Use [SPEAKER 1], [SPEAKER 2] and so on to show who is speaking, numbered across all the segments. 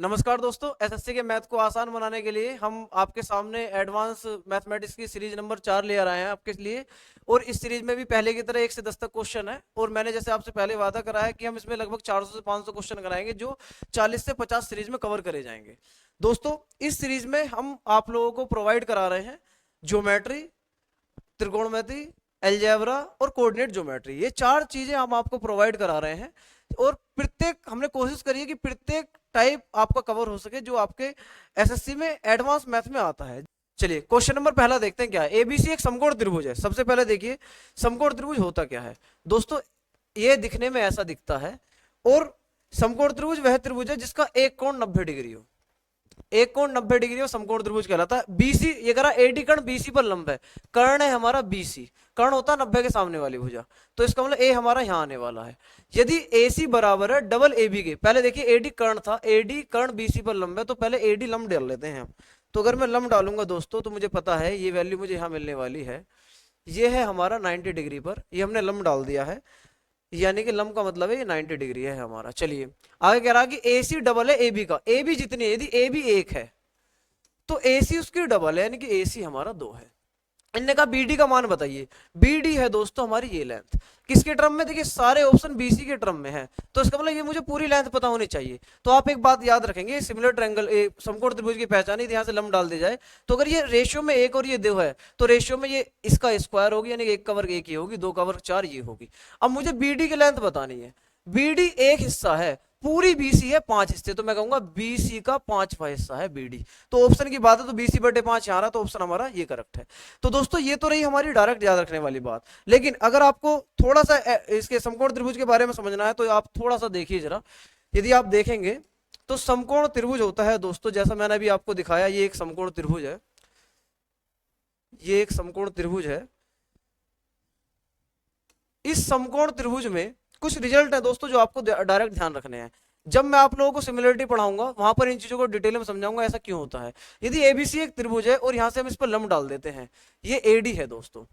[SPEAKER 1] नमस्कार दोस्तों, एसएससी के मैथ को आसान बनाने के लिए हम आपके सामने एडवांस मैथमेटिक्स की सीरीज नंबर 4 ले आ रहे हैं आपके लिए। और इस सीरीज में भी पहले की तरह 1 से 10 तक क्वेश्चन है। और मैंने जैसे आपसे पहले वादा करा है कि हम इसमें लगभग 400 से 500 क्वेश्चन कराएंगे जो 40 से 50 सीरीज में कवर करे जाएंगे। दोस्तों, इस सीरीज में हम आप लोगों को प्रोवाइड करा रहे हैं ज्योमेट्री, त्रिकोणमिति, अलजेब्रा और कोऑर्डिनेट ज्योमेट्री। ये 4 चीजें हम आपको प्रोवाइड करा रहे हैं और प्रत्येक हमने कोशिश करी है कि प्रत्येक टाइप आपका कवर हो सके जो आपके एसएससी में एडवांस मैथ में आता है। चलिए क्वेश्चन नंबर पहला देखते हैं क्या है। एबीसी एक समकोण त्रिभुज है। सबसे पहले देखिए समकोण त्रिभुज होता क्या है। दोस्तों, ये दिखने में ऐसा दिखता है और समकोण त्रिभुज वह त्रिभुज है जिसका एक कोण 90 डिग्री हो। एक कोण 90 डिग्री और समकोण त्रिभुज कहलाता है। बीसी ये करा एडी कर्ण बीसी पर लंब है। कर्ण है हमारा बीसी, कर्ण होता है 90 के सामने वाली भुजा, तो इसका मतलब ए हमारा यहां आने वाला है। यदि एसी बराबर है डबल एबी के, पहले देखिए एडी कर्ण था, एडी कर्ण बीसी पर लंब है, तो पहले एडी लंब डाल लेते हैं हम। तो अगर मैं लंब डालूंगा दोस्तों तो मुझे पता है ये वैल्यू मुझे यहां मिलने वाली है। ये है हमारा 90 डिग्री पर, ये हमने लंब डाल दिया है, यानी कि लंब का मतलब है ये 90 डिग्री है हमारा। चलिए आगे कह रहा कि ए सी डबल है ए बी का। ए बी जितनी है, यदि ए बी 1 है तो ए सी उसकी डबल है, यानी कि ए सी हमारा 2 है। इनने कहा बीडी का मान बताइए। बीडी है दोस्तों हमारी ये लेंथ। किसके टर्म में? देखिए सारे ऑप्शन बीसी के टर्म में है, तो इसका मतलब ये मुझे पूरी लेंथ पता होनी चाहिए। तो आप एक बात याद रखेंगे, सिमिलर ट्रायंगल समकोण त्रिभुज की पहचान यदि यहाँ से लंब डाल दी जाए तो अगर ये रेशियो में 1 और ये 2 है तो रेशियो में ये इसका स्क्वायर होगी, यानी 1 का वर्ग 1 ये होगी, 2 का वर्ग 4 ये होगी। अब मुझे बीडी की लेंथ बतानी है। बीडी एक हिस्सा है, पूरी बीसी है 5 हिस्से, तो मैं कहूंगा बीसी का 5वां हिस्सा है बीडी। तो ऑप्शन की बात है तो बीसी बटे 5 यहाँ रहा, तो ऑप्शन हमारा ये करेक्ट है। तो दोस्तों ये तो रही हमारी डायरेक्ट याद रखने वाली बात। लेकिन अगर आपको थोड़ा सा इसके समकोण त्रिभुज के बारे में समझना है तो आप थोड़ा सा देखिए जरा। यदि आप देखेंगे तो समकोण त्रिभुज होता है दोस्तों, जैसा मैंने अभी आपको दिखाया, ये एक समकोण त्रिभुज है, ये एक समकोण त्रिभुज है। इस समकोण त्रिभुज में कुछ रिजल्ट है दोस्तों जो आपको डायरेक्ट ध्यान रखने हैं। जब मैं आप लोगों को सिमिलरिटी पढ़ाऊंगा वहां पर इन चीजों को डिटेल में समझाऊंगा ऐसा क्यों होता है। यदि एबीसी एक त्रिभुज है और यहां से हम इस पर लंब डाल देते हैं, ये एडी है दोस्तों,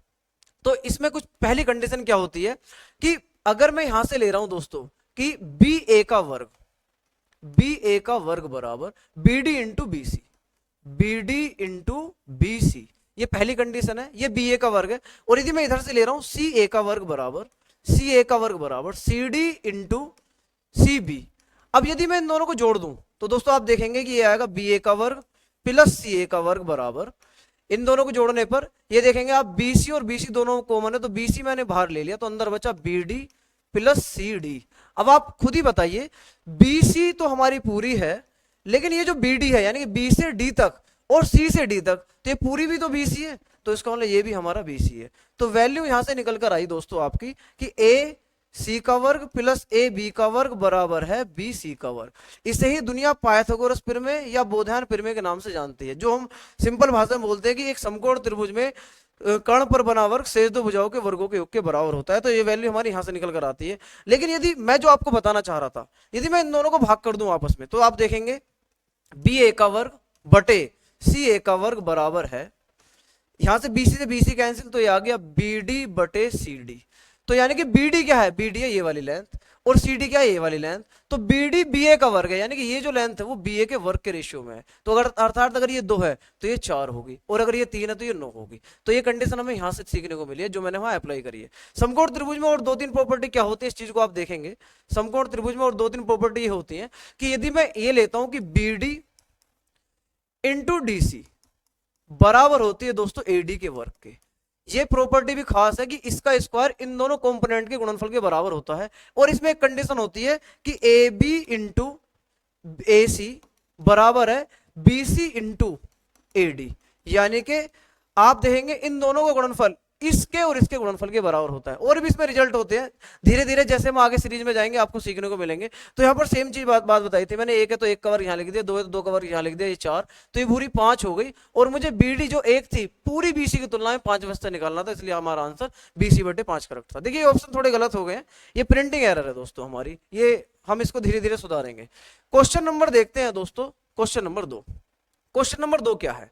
[SPEAKER 1] तो इसमें कुछ पहली कंडीशन क्या होती है कि अगर मैं यहां से ले रहा हूं दोस्तों कि बी ए का वर्ग, बी ए का वर्ग बराबर B D into B C, B D into B C, ये पहली कंडीशन है, ये बी ए का वर्ग है। और यदि मैं इधर से ले रहा हूं सी ए का वर्ग बराबर, सी ए का वर्ग बराबर C D into C B. अब यदि मैं इन दोनों को जोड़ दूं तो दोस्तों आप देखेंगे कि ये आएगा बी ए का वर्ग प्लस सी ए का वर्ग बराबर, इन दोनों को जोड़ने पर ये देखेंगे आप बीसी और बीसी दोनों कॉमन है, तो बीसी मैंने बाहर ले लिया तो अंदर बचा B D plus C D. अब आप खुद ही बताइए, बीसी तो हमारी पूरी है, लेकिन ये जो बी डी है यानी कि बी से डी तक और सी से डी तक, तो ये पूरी भी तो बीसी है, तो इसका मतलब ये भी हमारा बीसी है। तो वैल्यू यहां से निकल कर आई दोस्तों आपकी कि ए सी का वर्ग प्लस ए बी का वर्ग बराबर है बी सी का वर्ग। इसे ही दुनिया पाइथागोरस प्रमेय या बोधायन प्रमेय के नाम से जानती है, जो हम सिंपल भाषा में बोलते हैं कि एक समकोण त्रिभुज में कर्ण पर बना वर्ग शेष दो भुजाओं के वर्गों के योग के बराबर होता है। तो ये वैल्यू हमारी यहां से निकल कर आती है। लेकिन यदि मैं जो आपको बताना चाह रहा था, यदि मैं इन दोनों को भाग कर दूं आपस में, तो आप देखेंगे बी ए का वर्ग बटे सी ए का वर्ग बराबर है, यहां से बीसी से बीसी कैंसिल, तो ये आ गया बी डी बटे सी डी। तो यानी कि बी डी क्या है? बी डी है ये वाली लेंथ, और सी डी क्या है? ये वाली लेंथ। तो बी डी बी ए का वर्ग है, यानी कि ये जो लेंथ है वो बी ए के वर्ग के रेशियो में है। तो अगर अर्थात अगर ये 2 है तो ये 4 होगी, और अगर ये 3 है तो ये 9 होगी। तो ये कंडीशन हमें यहां से सीखने को मिली है, जो मैंने वहां अप्लाई करी है। समकोण त्रिभुज में और 2-3 प्रॉपर्टी क्या होती है, इस चीज को आप देखेंगे। समकोण त्रिभुज में और 2-3 प्रॉपर्टी ये होती है कि यदि मैं ये लेता हूं कि B D into D C बराबर होती है दोस्तों एडी के वर्ग के, ये प्रॉपर्टी भी खास है कि इसका स्क्वायर इन दोनों कंपोनेंट के गुणनफल के बराबर होता है। और इसमें एक कंडीशन होती है कि A B into A C बराबर है B C into A D, यानी कि आप देखेंगे इन दोनों का गुणनफल इसके और इसके गुणनफल के बराबर होता है। और भी इसमें रिजल्ट होते हैं, धीरे धीरे जैसे हम आगे सीरीज में जाएंगे आपको सीखने को मिलेंगे। तो यहाँ पर सेम चीज बात बताई थी मैंने, 1 है तो 1 का वर्ग यहाँ लिख दिया, 2 है तो 2 का वर्ग यहाँ लिख दिया, ये 4, तो ये पूरी 5 हो गई। और मुझे बीडी जो 1 थी पूरी बीसी की तुलना में 5 वस्ता निकालना था, इसलिए हमारा आंसर बीसी बटे 5 करेक्ट था। देखिए ऑप्शन थोड़े गलत हो गए हैं, ये प्रिंटिंग एरर है दोस्तों हमारी, ये हम इसको धीरे धीरे सुधारेंगे। क्वेश्चन नंबर देखते हैं दोस्तों, क्वेश्चन नंबर 2। क्वेश्चन नंबर 2 क्या है?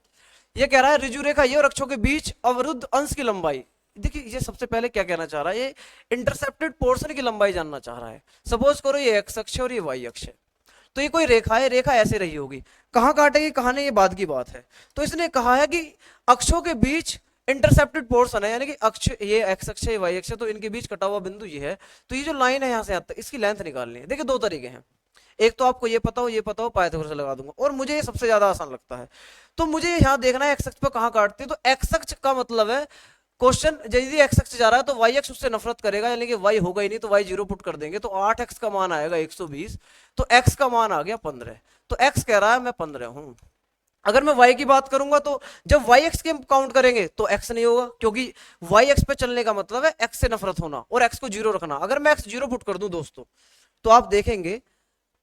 [SPEAKER 1] ये कह रहा है ऋजु रेखा ये और अक्षों के बीच अवरुद्ध अंश की लंबाई। देखिए ये सबसे पहले क्या कहना चाह रहा है, ये इंटरसेप्टेड पोर्शन की लंबाई जानना चाह रहा है। सपोज करो ये एक्स अक्ष और ये वाई अक्ष है, तो ये कोई रेखा है, रेखा ऐसे रही होगी, कहाँ काटेगी कहाँ नहीं ये बाद की बात है। तो इसने कहा है कि अक्षों के बीच इंटरसेप्टेड पोर्शन है, यानी कि अक्ष, ये एक्स अक्ष है वाई अक्ष है, तो इनके बीच कटा हुआ बिंदु ये है। तो ये जो लाइन है यहाँ से यहाँ तक, इसकी लेंथ निकालनी है। देखिए दो तरीके हैं, एक तो आपको ये पता हो, ये पता हो, पाइथागोरस से लगा दूंगा, और मुझे ये सबसे ज्यादा आसान लगता है। तो मुझे यहाँ देखना है एक्स अक्ष पर कहाँ काटती है। तो एक्स अक्ष का मतलब है क्वेश्चन, यदि एक्स अक्ष जा रहा है तो वाई अक्ष उससे नफरत करेगा, यानी कि वाई होगा ही नहीं, तो वाई 0 पुट कर देंगे, तो 8x का मान आएगा 120, तो x का मान आ गया 15। तो x कह रहा है मैं 15 हूं। अगर मैं y की बात करूंगा तो जब y x के काउंट करेंगे तो x नहीं होगा, क्योंकि y x पे चलने का मतलब है x से नफरत होना और x को 0 रखना। अगर मैं x 0 पुट कर दूं दोस्तों, तो आप देखेंगे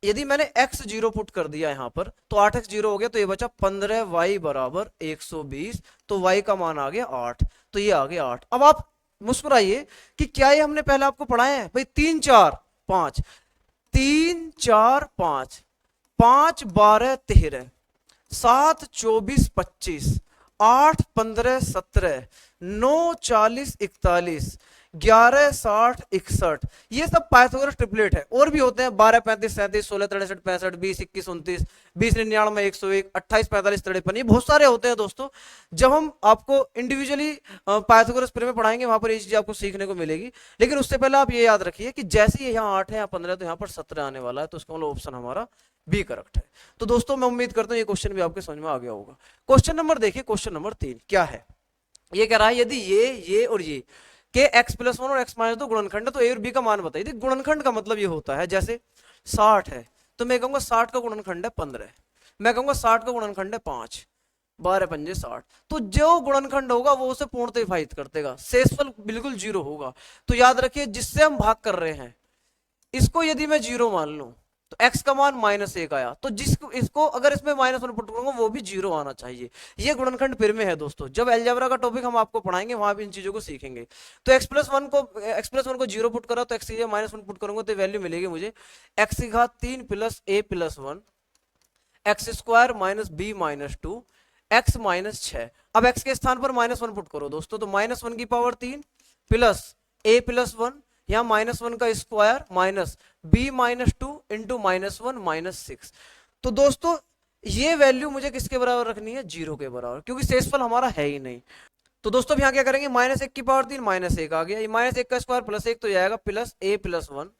[SPEAKER 1] यदि मैंने x 0 पुट कर दिया यहां पर, तो 8x 0 हो गया, तो ये बचा 15y बराबर 120, तो y का मान आ गया 8, तो ये आ गया 8। अब आप मुस्कुराइए कि क्या ये हमने पहले आपको पढ़ाया है भाई, 3 4 5, 3 4 5, 5 12 13, 7 24 25, 8 15 17, 9 40 41, 11 60 61, ये सब पाइथागोरस ट्रिपलेट है। और भी होते हैं 12 35 37, 16 63 65, 20 21 29, 20 99 101, 28 45 53, ये बहुत सारे होते हैं दोस्तों। जब हम आपको इंडिविजुअली पाइथागोरस प्री में पढ़ाएंगे वहां पर ये चीज आपको सीखने को मिलेगी। लेकिन उससे पहले आप ये याद रखिए कि जैसे ही यहाँ 8 है या 15 तो यहाँ पर 17 आने वाला है, तो इसका मतलब ऑप्शन हमारा बी करेक्ट है। तो दोस्तों मैं उम्मीद करता हूँ ये क्वेश्चन भी आपके समझ में आ गया होगा। क्वेश्चन नंबर देखिए, क्वेश्चन नंबर 3 क्या है, ये कह रहा है यदि ये और ये के x+1 और x-2 गुणनखंड है तो a और b का मान बताइए। गुणनखंड का मतलब ये होता है, जैसे 60 है तो मैं कहूंगा 60 का गुणनखंड है 15, मैं कहूंगा 60 का गुणनखंड है 5, 12 पंजे 60, तो जो गुणनखंड होगा वो उसे पूर्णतः विभाजित कर देगा, शेषफल बिल्कुल 0 होगा। तो याद रखिए जिससे हम भाग कर रहे हैं इसको यदि मैं 0 मान लूं तो x का मान -1 आया, तो जिसको इसको अगर इसमें -1 पुट करूंगा वो भी 0 आना चाहिए। ये गुणनखंड फिर में है दोस्तों, जब अलजेब्रा का टॉपिक हम आपको पढ़ाएंगे वहां भी इन चीजों को सीखेंगे। तो x+1 को 0 पुट करा तो x की जगह -1 पुट करूंगा तो वैल्यू मिलेगी मुझे x3 + a+1 x² - b-2 x -6। अब x के स्थान पर -1 पुट करो दोस्तों, तो -1 की पावर 3 प्लस a+1, यहाँ -1 का स्क्वायर माइनस b-2 इंटू -1 -6। तो दोस्तों ये वैल्यू मुझे किसके बराबर रखनी है, 0 के बराबर, क्योंकि शेषफल हमारा है ही नहीं। तो दोस्तों यहाँ क्या करेंगे, -1 की पावर 3 -1 आ गया, ये -1 का स्क्वायर प्लस 1 तो जाएगा plus a+1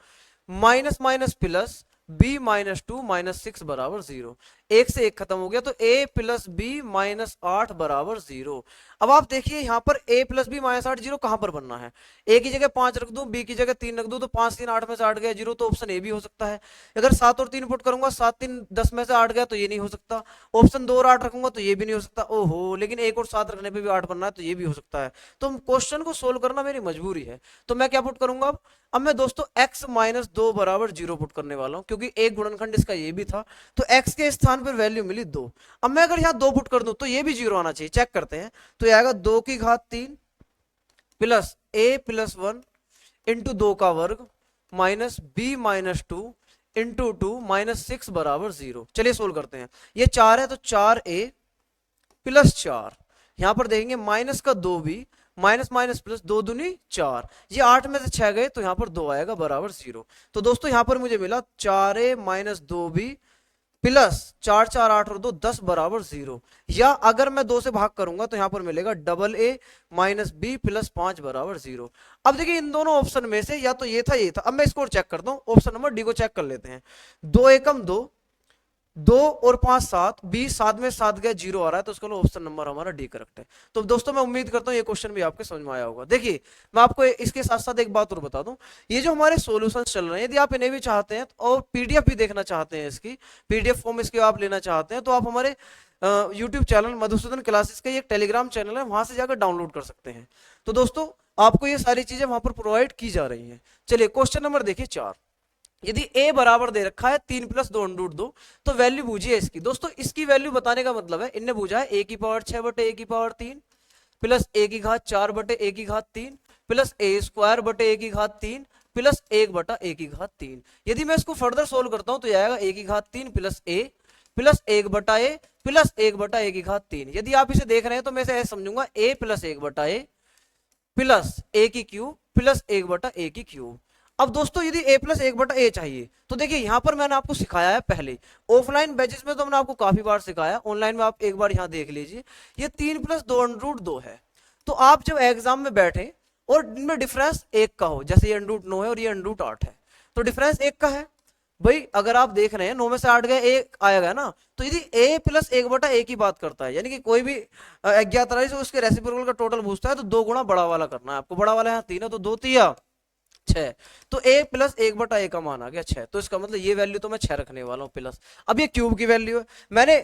[SPEAKER 1] minus minus plus b-2 -6 बराबर 0, एक से एक खत्म हो गया, तो a + b -8 बराबर 0। अब आप देखिए यहाँ पर a + b -8 0 कहां पर बनना है, a की जगह 5 रख दूं, b की जगह 3 रख दूं, तो 5 3 8 में से 8 गया 0, तो ऑप्शन ए भी हो सकता है। अगर 7 और 3 पुट करूंगा, 7 3 10 में से 8 गया तो ये नहीं हो सकता। ऑप्शन 2 और 8 रखूंगा तो ये भी नहीं हो सकता। ओहो, लेकिन 1 और 7 रखने पे भी 8 बनना है, तो ये भी हो सकता है। तो क्वेश्चन को सोल्व करना मेरी मजबूरी है, तो मैं क्या पुट करूंगा अब मैं दोस्तों x - 2 बराबर 0 पुट करने वाला हूं, क्योंकि एक गुणनखंड इसका ये भी था, तो x के स्थान पर वैल्यू मिली 2। अब मैं अगर यहाँ 2 पुट कर दूं तो ये भी 0 आना चाहिए, चेक करते हैं। तो ये आएगा 2 की घात 3 प्लस a+1 इंटू 2 का वर्ग माइनस b-2 इंटू 2 -6 बराबर 0। चलिए सोल्व करते हैं। ये 4 है तो 4a प्लस 4, यहां पर देखेंगे माइनस का 2b माइनस माइनस प्लस 2 दूनी 4, ये 8 में से 6 गए तो यहां पर 2 आएगा बराबर 0। तो दोस्तों यहां पर मुझे मिला 4a - 2b प्लस 4 4 8 और 2 10 बराबर 0, या अगर मैं 2 से भाग करूंगा तो यहां पर मिलेगा AA - b प्लस 5 बराबर 0। अब देखिए इन दोनों ऑप्शन में से या तो ये था ये था। अब मैं इसको चेक करता हूं, ऑप्शन नंबर डी को चेक कर लेते हैं। 2 एकम 2, 2 और 5 7, 20 7 में 7 गया 0 आ रहा है, तो उसका ऑप्शन नंबर हमारा डी करेक्ट है। तो दोस्तों मैं उम्मीद करता हूं ये क्वेश्चन भी आपके समझ में आया होगा। देखिए मैं आपको इसके साथ साथ एक बात और बता दूं, ये जो हमारे सॉल्यूशंस चल रहे हैं, यदि आप इन्हें भी चाहते हैं और पीडीएफ भी देखना चाहते हैं, इसकी पीडीएफ फॉर्म इसके आप लेना चाहते हैं, तो आप हमारे यूट्यूब चैनल मधुसूदन क्लासेस का एक टेलीग्राम चैनल है, वहां से जाकर डाउनलोड कर सकते हैं। तो दोस्तों आपको ये सारी चीजें वहां पर प्रोवाइड की जा रही हैं। चलिए क्वेश्चन नंबर देखिए 4, यदि a बराबर दे रखा है 3 + 2√2, तो वैल्यू बूझिए इसकी। दोस्तों इसकी वैल्यू बताने का मतलब है, इनने बूझा है a की पावर 6 बटे a की पावर 3 प्लस a की घात 4 बटे a की घात 3 प्लस a² बटे a की घात 3 प्लस 1 बटा a की घात 3। यदि मैं इसको फर्दर सोल्व करता हूं तो आएगा a की घात 3 प्लस a प्लस 1 बटा a प्लस 1 बटा a की घात 3। यदि आप इसे देख रहे हैं तो मैं इसे ऐसे समझूंगा a प्लस 1 बटा a प्लस a की क्यूब प्लस 1 बटा a की क्यूब। अब दोस्तों यदि a प्लस 1/a चाहिए तो देखिए यहाँ पर मैंने आपको सिखाया है पहले, ऑफलाइन बैचेस में तो मैंने आपको काफी बार सिखाया, ऑनलाइन में आप एक बार यहाँ देख लीजिए। ये 3 + 2√2 है। तो आप जब एग्जाम में बैठे और इनमें डिफरेंस 1 का हो, जैसे ये √9 है और ये √8 है, तो डिफरेंस 1 का है भाई। अगर आप देख रहे हैं 9 में से 8 गए, 1 आएगा ना, तो यदि a प्लस 1/a की बात करता है, यानी कि कोई भी अज्ञात राशि से उसके रेसिप्रोकल का टोटल पूछता है, तो 2 गुना बड़ा वाला करना है आपको। बड़ा वाला यहाँ 3 है तो 2 तिया 6, तो a प्लस 1/a का मान आ गया 6। तो इसका मतलब ये वैल्यू तो मैं 6 रखने वाला हूँ प्लस। अब ये क्यूब की वैल्यू है, मैंने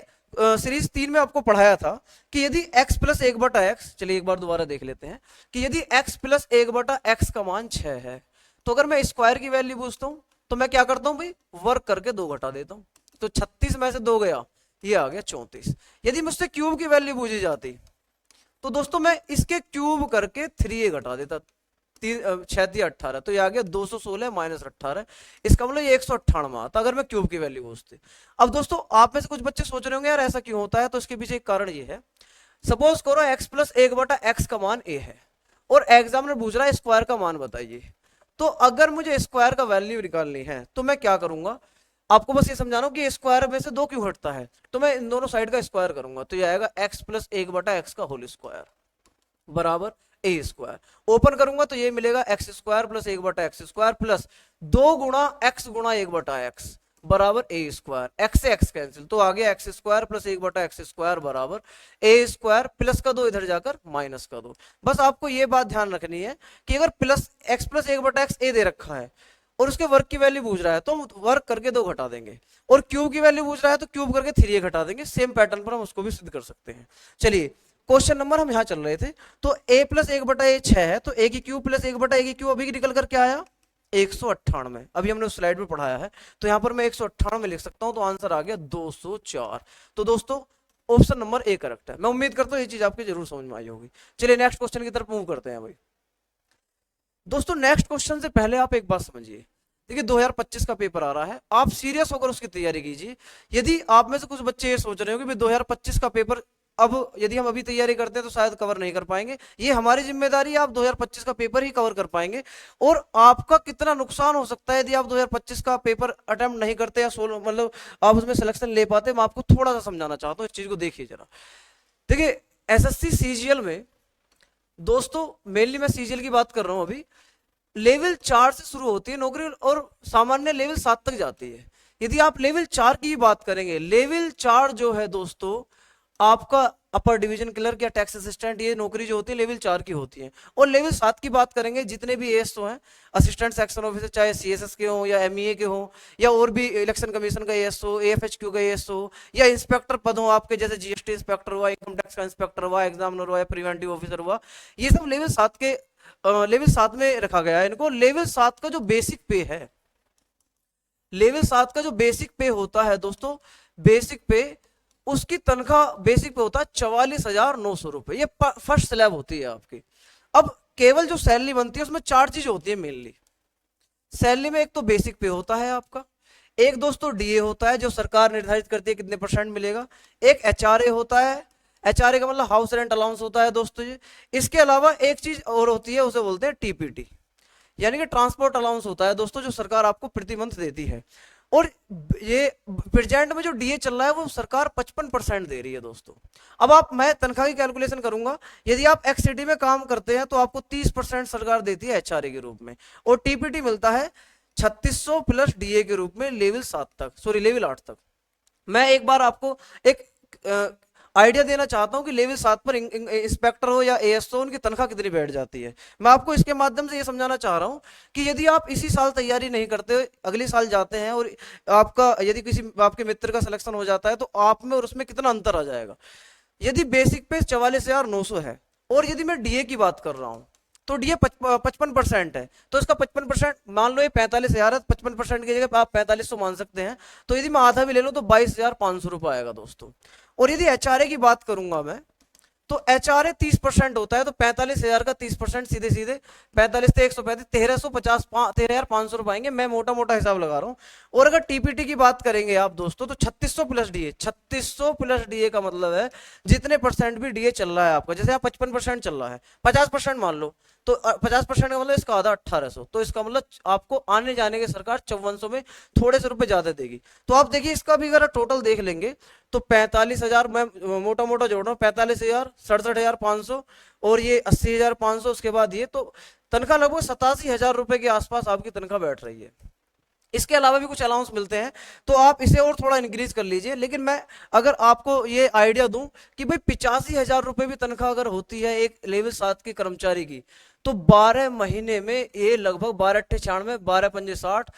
[SPEAKER 1] सीरीज 3 में आपको पढ़ाया था कि यदि x प्लस 1/x, चलिए एक बार दोबारा देख लेते हैं कि यदि x प्लस 1/x का मान 6 है, तो अगर मैं स्क्वायर की वैल्यू पूछता हूँ तो मैं क्या करता हूं भाई, वर्क करके 2 घटा देता हूं। तो 36 में से 2 गया, ये आ गया 34। यदि मुझसे क्यूब की वैल्यू पूछी जाती तो दोस्तों मैं इसके क्यूब करके 3a घटा देता, 6 18, तो ये आ गया 216 - 18। इसका मतलब ये 198 आता अगर मैं क्यूब की वैल्यू पूछती। अब दोस्तों आप में से कुछ बच्चे सोच रहे होंगे यार ऐसा क्यों होता है, तो इसके पीछे एक कारण ये है। सपोज करो x प्लस 1/x का मान a है और एग्जामिनर पूछ रहा है स्क्वायर का मान बताइए। तो अगर मुझे स्क्वायर का वैल्यू निकालनी है तो मैं क्या करूंगा, आपको बस ये समझाना हो कि स्क्वायर में से 2 क्यों हटता है, तो मैं इन दोनों साइड का स्क्वायर करूंगा, तो ये आएगा x प्लस 1/x का होल स्क्वायर बराबर a स्क्वायर। ओपन करूंगा तो ये मिलेगा x square plus 1/x square plus 2 गुणा x गुणा 1/x बराबर a स्क्वायर। x से x कैंसिल, तो आ गया x square plus 1/x square बराबर a स्क्वायर। प्लस का दो इधर जाकर माइनस का दो। बस आपको ये बात ध्यान रखनी है कि अगर plus x plus 1/x a दे रखा है और उसके वर्क की वैल्यू पूछ रहा है तो वर्क करके 2 घटा देंगे, और क्यूब की वैल्यू पूछ रहा है तो क्यूब करके 3a घटा देंगे। सेम पैटर्न पर हम उसको भी सिद्ध कर सकते हैं। चलिए क्वेश्चन नंबर हम यहाँ चल रहे थे, तो a प्लस 1/a 6 है, तो a की क्यूब प्लस 1/a की क्यूब अभी निकल कर क्या आया 198। अभी हमने उस स्लाइड में पढ़ाया है, तो यहाँ पर मैं 198 लिख सकता हूँ, तो आंसर आ गया 204। तो दोस्तों ऑप्शन नंबर ए करेक्ट है। मैं उम्मीद करता हूँ ये चीज आपके जरूर समझ में आई होगी। चलिए नेक्स्ट क्वेश्चन की तरफ मूव करते हैं भाई। दोस्तों नेक्स्ट क्वेश्चन से पहले आप एक बात समझिए, देखिए 2025 का पेपर आ रहा है, आप सीरियस होकर उसकी तैयारी कीजिए। यदि आप में से कुछ बच्चे ये सोच रहे हो कि 2025 का पेपर अब यदि हम अभी तैयारी करते हैं तो शायद कवर नहीं कर पाएंगे, ये हमारी जिम्मेदारी है, आप 2025 का पेपर ही कवर कर पाएंगे। और आपका कितना नुकसान हो सकता है यदि आप 2025 का पेपर अटेम्प्ट नहीं करते या सोलो मतलब आप उसमें सिलेक्शन ले पाते, मैं आपको थोड़ा सा समझाना चाहता हूँ, इस चीज को देखिए जरा। देखिए एसएससी सीजीएल में दोस्तों, मेनली मैं सीजीएल की बात कर रहा हूँ अभी, लेवल 4 से शुरू होती है नौकरी और सामान्य लेवल 7 तक जाती है। यदि आप लेवल 4 की बात करेंगे, लेवल 4 जो है दोस्तों आपका अपर डिवीजन क्लर्क या टैक्स असिस्टेंट, ये नौकरी जो होती है लेवल 4 की होती है। और लेवल 7 की बात करेंगे, जितने भी एएसओ हैं, असिस्टेंट सेक्शन ऑफिसर, चाहे सीएसएस के हो या एमईए के हो या और भी इलेक्शन कमीशन का एएसओ, एएफएचक्यू का एएसओ, या इंस्पेक्टर पद हो आपके, जैसे जीएसटी इंस्पेक्टर हुआ, इनकम टैक्स का इंस्पेक्टर हुआ, एग्जामिनर हुआ, प्रिवेंटिव ऑफिसर हुआ, ये सब लेवल 7 के लेवल 7 में रखा गया है इनको। लेवल 7 का जो बेसिक पे है, लेवल 7 का जो बेसिक पे होता है दोस्तों, बेसिक पे उसकी तनख्वाह बेसिक पे होता है 44,900 रुपए, ये फर्स्ट स्लैब होती है आपकी। अब केवल जो सैलरी बनती है उसमें 4 चीज होती है मेनली सैलरी में। एक तो बेसिक पे होता है आपका, एक दोस्तों डीए होता है जो सरकार निर्धारित करती है कितने % मिलेगा, एक एचआरए होता है, एचआरए का मतलब हाउस रेंट अलाउंस होता है दोस्तों जी। इसके अलावा एक चीज और होती है, उसे बोलते हैं टीपीटी, यानी कि ट्रांसपोर्ट अलाउंस होता है दोस्तों, जो सरकार आपको प्रति मंथ देती है। और ये प्रेजेंट में जो डीए चल रहा है वो सरकार 55% दे रही है दोस्तों। अब आप, मैं तनख्वाह की कैलकुलेशन करूंगा, यदि आप एक्स सिटी में काम करते हैं तो आपको 30% सरकार देती है एचआरए के रूप में, और टीपीटी मिलता है 3600 प्लस डीए के रूप में लेवल 7 तक, सॉरी लेवल 8 तक। मैं एक बार आपको एक आइडिया देना चाहता हूं कि लेवल 7 पर इंस्पेक्टर हो या एएसओ, उनकी तनख्वाह कितनी बैठ जाती है। मैं आपको इसके माध्यम से ये समझाना चाह रहा हूं कि यदि आप इसी साल तैयारी नहीं करते, अगले साल जाते हैं और आपका यदि किसी आपके मित्र का सिलेक्शन हो जाता है, तो आप में और उसमें कितना अंतर आ जाएगा। यदि बेसिक पे 44,900 है और यदि मैं डीए की बात कर रहा हूं तो डीए 55% है, तो इसका 55% मान लो ये 45,000 है, 55% की जगह आप 4500 मान सकते हैं। तो यदि मैं आधा भी ले लूं तो 22,500 रुपए आएगा दोस्तों। और यदि एचआरए की बात करूंगा मैं, तो एचआरए 30% होता है, तो 45,000 का 30% सीधे सीधे 45 से 135 1350 13,500 रुपए आएंगे। मैं मोटा मोटा हिसाब लगा रहा हूं। और अगर टीपीटी की बात करेंगे आप दोस्तों, तो 3600 प्लस डीए, 3600 प्लस डीए का मतलब है जितने % भी डीए चल रहा है आपका, जैसे आप 55% चल रहा है, 50% मान लो, तो 50% का मतलब इसका आधा 1800, तो इसका मतलब आपको आने जाने के सरकार 5400 में थोड़े से रुपए ज्यादा देगी। तो आप देखिए इसका भी अगर टोटल देख लेंगे तो 45,000, मैं मोटा मोटा जोड़ रहा हूँ, 45,000, 67,500 और ये 80,500, उसके बाद ये, तो तनख्वाह लगभग 87,000 रुपए के आसपास आपकी तनख्वाह बैठ रही है। इसके अलावा भी कुछ अलाउंस मिलते हैं, तो आप इसे और थोड़ा इंक्रीज कर लीजिए। लेकिन मैं अगर आपको ये आइडिया दूं कि भाई 85,000 रुपए भी तनख्वाह अगर होती है एक लेवल 7 के कर्मचारी की, तो 12 महीने में ये लगभग 12×8 = 12×5 = 60,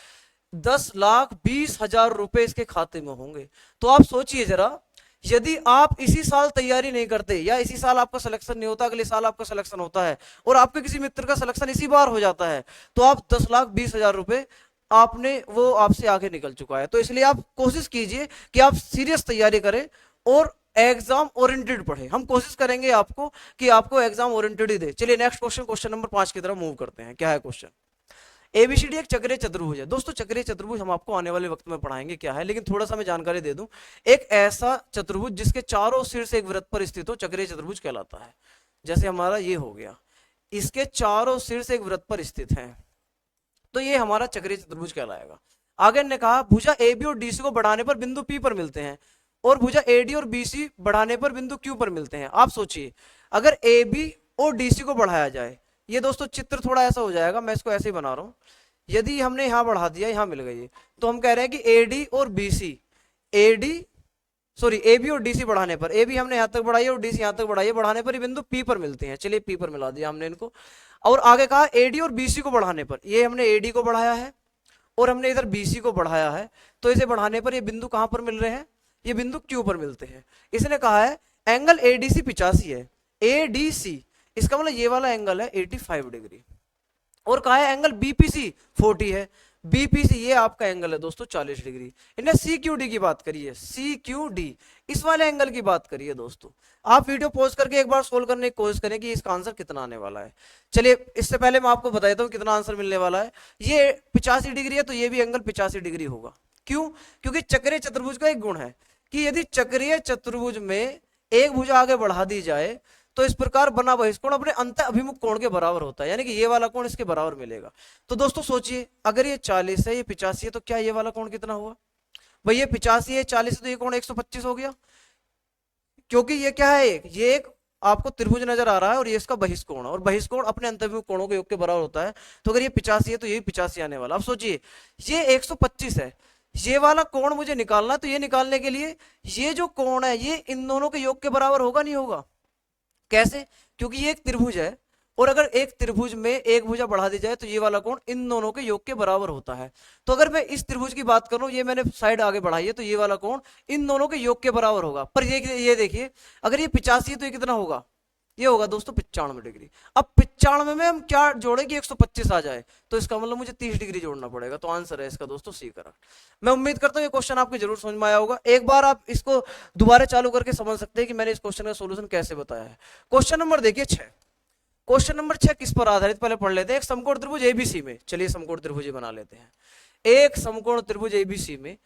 [SPEAKER 1] 10,20,000 रुपए इसके खाते में होंगे। तो आप सोचिए जरा, यदि आप इसी साल तैयारी नहीं करते या इसी साल आपका सिलेक्शन नहीं होता, अगले साल आपका सिलेक्शन होता है और आपके किसी मित्र का सिलेक्शन इसी बार हो जाता है, तो आप 10,20,000 रुपए आपने, वो आपसे आगे निकल चुका है। तो इसलिए आप कोशिश कीजिए कि आप सीरियस तैयारी करें और एग्जाम ओरिएंटेड पढ़े। हम कोशिश करेंगे आपको कि आपको एग्जाम ओरिएंटेड ही दे। चलिए नेक्स्ट क्वेश्चन, क्वेश्चन नंबर 5 की तरफ मूव करते हैं। क्या है क्वेश्चन? एबीसीडी एक चक्रीय चतुर्भुज है। दोस्तों चक्रीय चतुर्भुज हम आपको आने वाले वक्त में पढ़ाएंगे क्या है, लेकिन थोड़ा सा मैं जानकारी दे दूं। एक ऐसा चतुर्भुज जिसके चारों शीर्ष एक वृत्त पर स्थित हो, चक्रीय चतुर्भुज कहलाता है। जैसे हमारा ये हो गया, इसके चारों शीर्ष एक वृत्त पर स्थित है, तो ये हमारा चक्रीय चतुर्भुज कहलाएगा। आगे ने कहा भुजा ए बी और डी सी को बढ़ाने पर बिंदु पी पर मिलते हैं और भुजा ए डी और बी सी बढ़ाने पर बिंदु क्यू पर मिलते हैं। आप सोचिए अगर ए बी और डी सी को बढ़ाया जाए, ये दोस्तों चित्र थोड़ा ऐसा हो जाएगा, मैं इसको ऐसे ही बना रहा हूं। यदि हमने यहां बढ़ा दिया, यहां मिल गई, तो हम कह रहे हैं कि ए डी और बी सी, ए बी और डी सी बढ़ाने पर, ए बी हमने यहां तक बढ़ाई और डी सी यहां तक बढ़ाई, बढ़ाने पर ये बिंदु पी पर मिलते हैं। चलिए पी पर मिला दिया हमने इनको। और आगे कहा एडी और बीसी को बढ़ाने पर, ये हमने एडी को बढ़ाया है और हमने इधर बीसी को बढ़ाया है, तो इसे बढ़ाने पर ये बिंदु कहां पर मिल रहे हैं? ये बिंदु क्यू पर मिलते हैं। इसने कहा है एंगल एडीसी 85 है, एडीसी इसका मतलब ये वाला एंगल है 85 डिग्री, और कहा है एंगल बीपीसी 40 है, बीपीसी ये आपका एंगल है दोस्तों 40 डिग्री। इन्हें सीक्यूडी की बात करी है, सीक्यूडी इस वाले एंगल की बात करिए दोस्तों। आप वीडियो पॉज करके एक बार सोल्व करने की कोशिश करें कि इसका आंसर कितना आने वाला है। चलिए इससे पहले मैं आपको बता देता हूं कितना आंसर मिलने वाला है। ये 85 डिग्री है, तो ये भी एंगल 85 डिग्री होगा। क्यों? क्योंकि चक्रीय चतुर्भुज का एक गुण है कि यदि चक्रीय चतुर्भुज में एक भुजा आगे बढ़ा दी जाए तो इस प्रकार बना बहिष्कोण अपने अंत अभिमुख कोण के बराबर होता है, यानी कि ये वाला कोण इसके बराबर मिलेगा। तो दोस्तों सोचिए अगर ये 40 है, ये 85 है, तो क्या ये वाला कोण कितना हुआ? भाई ये 85 है, 40 है, तो ये कोण 125 हो गया। क्योंकि ये क्या है, ये एक आपको त्रिभुज नजर आ रहा है और ये इसका बहिष्कोण, और बहिष्कोण अपने अंतर्भिमुख कोणों के योग के बराबर होता है। तो अगर ये 85 है तो ये 85 आने वाला। अब सोचिए ये 125 है, ये वाला कोण मुझे निकालना है, तो ये निकालने के लिए ये जो कोण है ये इन दोनों के योग के बराबर होगा, नहीं होगा? कैसे? क्योंकि ये एक त्रिभुज है और अगर एक त्रिभुज में एक भुजा बढ़ा दी जाए तो ये वाला कोण इन दोनों के योग के बराबर होता है। तो अगर मैं इस त्रिभुज की बात करूं, ये मैंने साइड आगे बढ़ाई है, तो ये वाला कोण इन दोनों के योग के बराबर होगा। पर ये देखिए अगर ये 85 है तो ये कितना होगा? ये होगा दोस्तों 95 डिग्री। अब 95 में हम क्या जोड़े कि 125 आ जाए, तो इसका मतलब मुझे 30 डिग्री जोड़ना पड़ेगा। तो आंसर है इसका दोस्तों सी करेक्ट। मैं उम्मीद करता हूं ये क्वेश्चन आपको जरूर समझ में आया होगा। एक बार आप इसको दोबारा चालू करके समझ सकते हैं कि मैंने इस क्वेश्चन का सोल्यूशन कैसे बताया है। क्वेश्चन नंबर देखिए 6। क्वेश्चन नंबर 6 किस पर आधारित, पहले पढ़ लेते हैं। एक समकोण त्रिभुज एबीसी में, चलिए समकोण त्रिभुज बना लेते हैं। एक समकोण त्रिभुज एबीसी में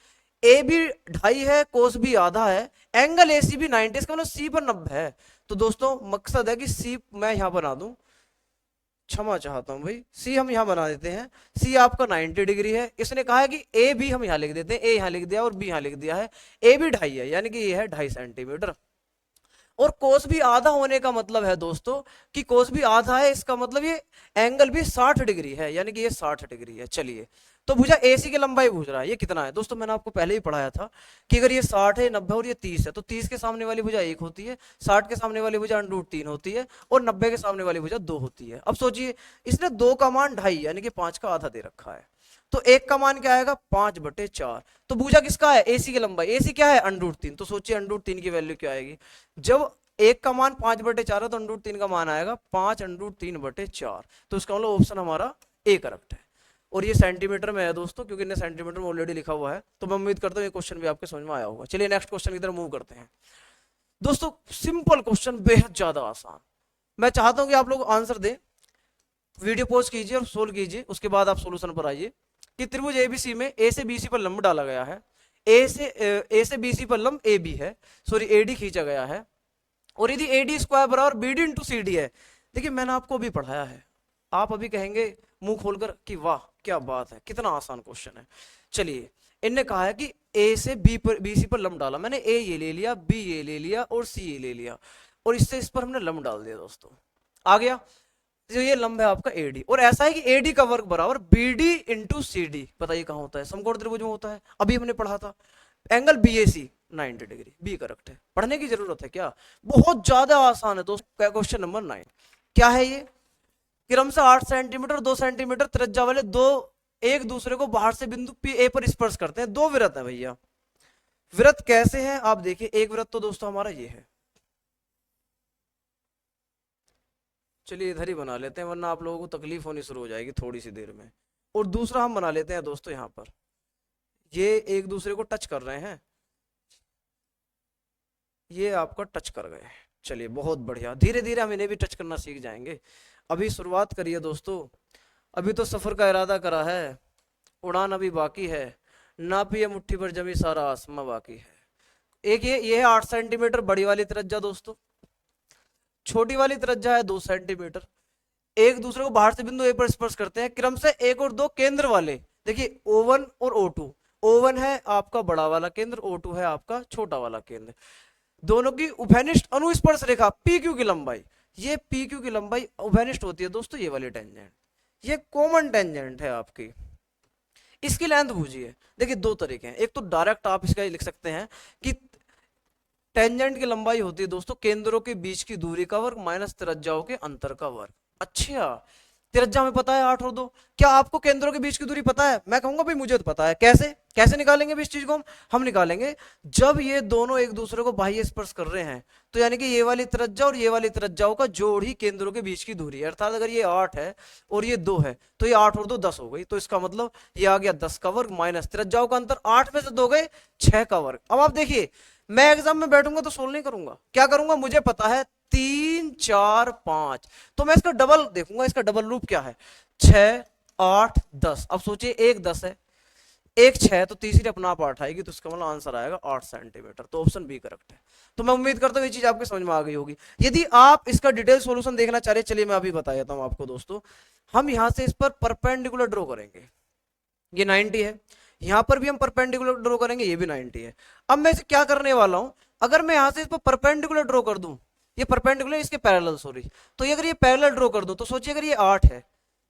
[SPEAKER 1] ए बी 2.5 है, कोस बी आधा है, एंगल ए सी बी 90, इसका मतलब सी पर 90 है। तो दोस्तों मकसद है कि सी मैं यहां बना दूं, क्षमा चाहता हूं भाई, सी हम यहां बना देते हैं। सी आपका 90 डिग्री है। इसने कहा है कि ए बी हम यहां लिख देते हैं, ए यहां लिख दिया और बी यहां लिख दिया है। ए बी 2.5 है, यानी कि ये है 2.5 सेंटीमीटर। और कोस भी आधा होने का मतलब है दोस्तों कि कोस भी आधा है, इसका मतलब ये एंगल भी 60 डिग्री है, यानी कि ये 60 डिग्री है। चलिए तो भुजा एसी की लंबाई पूछ रहा है, ये कितना है? दोस्तों मैंने आपको पहले ही पढ़ाया था कि अगर ये 60 है, 90 और ये 30 है, तो 30 के सामने वाली भुजा 1 होती है, 60 के सामने वाली भुजा √3 होती है और 90 के सामने वाली भुजा 2 होती है। अब सोचिए इसने 2 का मान 2.5 यानी कि 5 का आधा दे रखा है, तो 1 का मान क्या आएगा? 5/4। तो भुजा किसका है? एसी की लंबाई। एसी क्या है? √3। तो सोचिए √3 की वैल्यू क्या आएगी? जब 1 का मान 5/4 है तो √3 का मान आएगा 5√3/4। तो इसका मतलब ऑप्शन हमारा ए करेक्ट है। और ये सेंटीमीटर में है दोस्तों, क्योंकि इन्हें सेंटीमीटर में ऑलरेडी लिखा हुआ है। तो मैं उम्मीद करता हूँ ये क्वेश्चन भी आपके समझ में आया होगा। चलिए नेक्स्ट क्वेश्चन की तरफ मूव करते हैं। दोस्तों सिंपल क्वेश्चन, बेहद ज्यादा आसान। मैं चाहता हूं कि आप लोग आंसर दें, वीडियो पॉज कीजिए और सोल्व कीजिए, उसके बाद आप सोल्यूशन पर आइए। कि त्रिभुज एबीसी में ए से बीसी पर लंब डाला गया है, ए से बीसी पर लंब ए बी है, सॉरी एडी खींचा गया है, और यदि AD² बराबर BD × CD है। देखिए मैंने आपको भी पढ़ाया है, आप अभी कहेंगे मुंह खोलकर कि वाह क्या बात है, कितना आसान क्वेश्चन है। चलिए, इनने कहा है कि ए से बी सी पर लंब डाला, मैंने ए ये ले लिया, बी ये ले लिया और सी ये ले लिया, और इससे इस पर हमने लंब डाल दिया दोस्तों, आ गया। तो ये लंब है आपका एडी, और ऐसा है कि एडी का वर्ग बराबर बीडी इंटू सी डी। बताइए कहाँ होता है, समकोण त्रिभुज में होता है, अभी हमने पढ़ा था। एंगल बी ए सी 90 डिग्री, बी करेक्ट है। पढ़ने की जरूरत है क्या, बहुत ज्यादा आसान है दोस्तों। क्वेश्चन नंबर 9 क्या है ये, क्रमशः 8 सेंटीमीटर 2 सेंटीमीटर त्रिज्या वाले दो एक दूसरे को बाहर से बिंदु पी ए पर स्पर्श करते हैं। दो वृत्त है भैया, वृत्त कैसे हैं आप देखिए, एक वृत्त तो दोस्तों हमारा ये है, चलिए इधर ही बना लेते हैं वरना आप लोगों को तकलीफ होनी शुरू हो जाएगी थोड़ी सी देर में। और दूसरा हम बना लेते हैं दोस्तों, यहाँ पर ये एक दूसरे को टच कर रहे हैं, ये आपका टच कर गए। चलिए बहुत बढ़िया, धीरे धीरे हम इन्हें भी टच करना सीख जाएंगे। अभी शुरुआत करिए दोस्तों, अभी तो सफर का इरादा करा है, उड़ान अभी बाकी है, ना पिए मुट्ठी पर जमी सारा आसमां बाकी है। एक ये है 8 सेंटीमीटर बड़ी वाली त्रिज्या दोस्तों, छोटी वाली त्रिज्या है 2 सेंटीमीटर। एक दूसरे को बाहर से बिंदु ए पर स्पर्श करते हैं, क्रम से 1 और 2 केंद्र वाले। देखिए O1 और O2, O1 है आपका बड़ा वाला केंद्र, O2 है आपका छोटा वाला केंद्र। दोनों की उभयनिष्ठ अनुस्पर्श रेखा PQ की लंबाई, ये PQ की लंबाई उभयनिष्ठ होती है दोस्तों, ये वाली टेंजेंट, ये कॉमन टेंजेंट है आपकी। इसकी लेंथ पूछिए, देखिए दो तरीके हैं, एक तो डायरेक्ट आप इसका लिख सकते हैं कि टेंजेंट की लंबाई होती है दोस्तों केंद्रों के बीच की दूरी का वर्ग माइनस त्रिज्याओं के अंतर का वर्ग। अच्छा, त्रिज्या हमें पता है 8 और 2, क्या आपको केंद्रों के बीच की दूरी पता है? मैं कहूंगा भाई मुझे तो पता है। कैसे कैसे निकालेंगे इस चीज को हम निकालेंगे जब ये दोनों एक दूसरे को बाह्य स्पर्श कर रहे हैं, तो यानी कि ये वाली त्रिज्या और ये वाली त्रिज्याओं का जोड़ ही केंद्रों के बीच की दूरी है। अर्थात अगर ये 8 है और ये 2 है तो ये 8 और 2 10 हो गई, तो इसका मतलब ये आ गया 10 का वर्ग माइनस त्रिज्याओं का अंतर 8 में से 2 गए 6 का वर्ग। अब आप देखिए, मैं एग्जाम में बैठूंगा तो सोल्व नहीं करूंगा, क्या करूंगा, मुझे पता है 3 4 5, तो मैं इसका डबल देखूंगा, इसका डबल रूप क्या है, 6 8 10। अब सोचिए एक 10 है एक 6, तो तीसरी अपना आप 8 आएगी, तो इसका मतलब आंसर आएगा 8 सेंटीमीटर। तो ऑप्शन बी करेक्ट है। तो मैं उम्मीद करता हूँ ये चीज आपके समझ में आ गई होगी। यदि आप इसका डिटेल सॉल्यूशन देखना चाह रहे, चलिए मैं अभी बता देता हूँ आपको दोस्तों। हम यहां से इस पर परपेंडिकुलर ड्रॉ करेंगे, ये 90 है, यहां पर भी हम परपेंडिकुलर ड्रॉ करेंगे, ये भी 90 है। अब मैं इसे क्या करने वाला हूं, अगर मैं यहां से इस पर परपेंडिकुलर ड्रॉ कर दूं, ये परपेंडिकुलर इसके पैरेलल सॉरी, तो ये अगर ये पैरेलल ड्रॉ कर दूं तो सोचिए अगर ये 8 है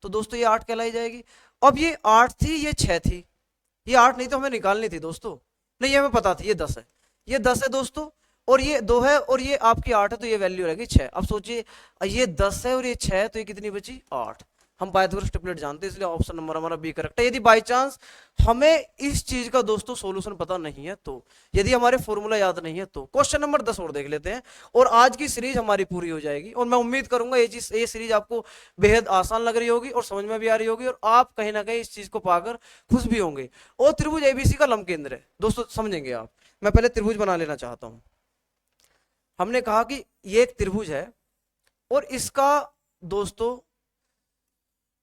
[SPEAKER 1] तो दोस्तों ये 8 कहलाई जाएगी। अब ये 8 थी ये 6 थी, ये 8 नहीं तो हमें निकालनी थी दोस्तों, नहीं ये हमें पता थी, ये 10 है, ये 10 है दोस्तों, और ये 2 है और ये आपकी 8 है, तो ये वैल्यू रहेगी 6। अब सोचिए ये 10 है और ये 6 है, तो ये कितनी बची 8। हम पाइथागोरस ट्रिपलेट जानते हैं, इसलिए ऑप्शन नंबर हमारा बी करेक्ट है। यदि बाय चांस हमें इस चीज का दोस्तों सॉल्यूशन पता नहीं है तो, यदि हमारे फॉर्मूला याद नहीं है तो, क्वेश्चन नंबर 10 और देख लेते हैं और आज की सीरीज हमारी पूरी हो जाएगी। और मैं उम्मीद करूंगा ये सीरीज आपको बेहद आसान लग रही होगी और समझ में भी आ रही होगी, और आप कहीं ना कहीं इस चीज को पाकर खुश भी होंगे। और त्रिभुज एबीसी का लंब केंद्र है दोस्तों, समझेंगे आप। मैं पहले त्रिभुज बना लेना चाहता हूं। हमने कहा कि ये एक त्रिभुज है और इसका दोस्तों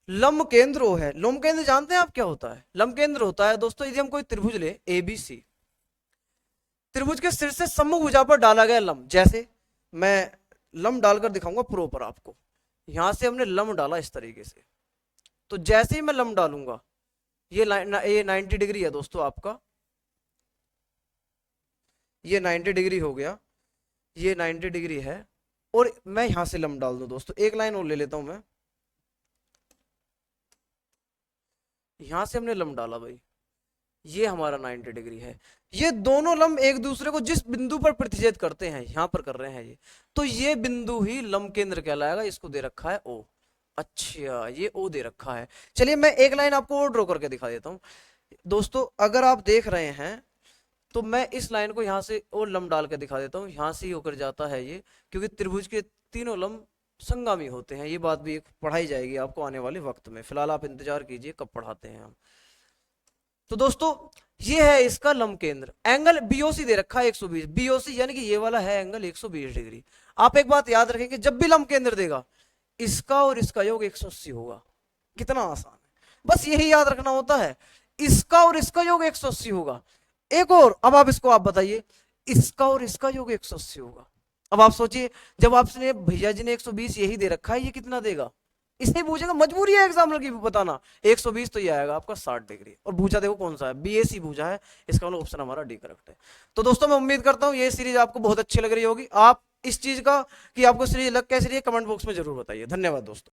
[SPEAKER 1] लंब केंद्र है। लंब केंद्र जानते हैं आप क्या होता है? लंब केंद्र होता है दोस्तों, यदि हम कोई त्रिभुज ले एबीसी, त्रिभुज के शीर्ष से सम्मुख भुजा पर डाला गया लंब, जैसे मैं लंब डालकर दिखाऊंगा प्रॉपर आपको। यहां से हमने लंब डाला इस तरीके से, तो जैसे ही मैं लंब डालूंगा ये 90 डिग्री है दोस्तों आपका, ये 90 डिग्री हो गया, ये 90 डिग्री है, और मैं यहां से लंब डाल दूं दोस्तों। एक लाइन और ले लेता हूं मैं, यहां से हमने लंब डाला भाई, ये हमारा 90 डिग्री है। ये दोनों लंब एक दूसरे को जिस बिंदु पर प्रतिच्छेद करते हैं, यहां पर कर रहे हैं ये, तो ये बिंदु ही लंब केंद्र कहलाएगा। इसको दे रखा है O। अच्छा, ये O दे रखा है। चलिए मैं एक लाइन आपको और ड्रॉ करके दिखा देता हूं दोस्तों। अगर आप देख रहे हैं तो मैं इस लाइन को यहां से और लंब डाल के दिखा देता हूं, यहां से ही होकर जाता है ये, क्योंकि त्रिभुज के तीनों लंब संगामी होते हैं। ये बात भी एक पढ़ाई जाएगी आपको आने वाले वक्त में, फिलहाल आप इंतजार कीजिए कब पढ़ाते हैं हम। तो दोस्तों ये है इसका लंब केंद्र। एंगल बीओसी दे रखा है 120, बीओसी यानी कि ये वाला है एंगल 120 डिग्री। आप एक बात याद रखेंगे, जब भी लंब केंद्र देगा इसका और इसका योग 180 होगा। कितना आसान है, बस यही याद रखना होता है, इसका और इसका योग 180 होगा। एक और, अब आप इसको आप बताइए, इसका और इसका योग 180 होगा। अब आप सोचिए, जब आपने भैया जी ने 120 यही दे रखा है, ये कितना देगा इसे पूछेगा, मजबूरी है एग्जाम्पल की बताना। 120 तो ये आएगा आपका 60 डिग्री। और भुजा देखो कौन सा है, बीएसी भुजा है, इसका मतलब ऑप्शन हमारा डी करेक्ट है। तो दोस्तों मैं उम्मीद करता हूँ ये सीरीज आपको बहुत अच्छी लग रही होगी। आप इस चीज का कि आपको सीरीज लग कैसी रही है कमेंट बॉक्स में जरूर बताइए। धन्यवाद दोस्तों।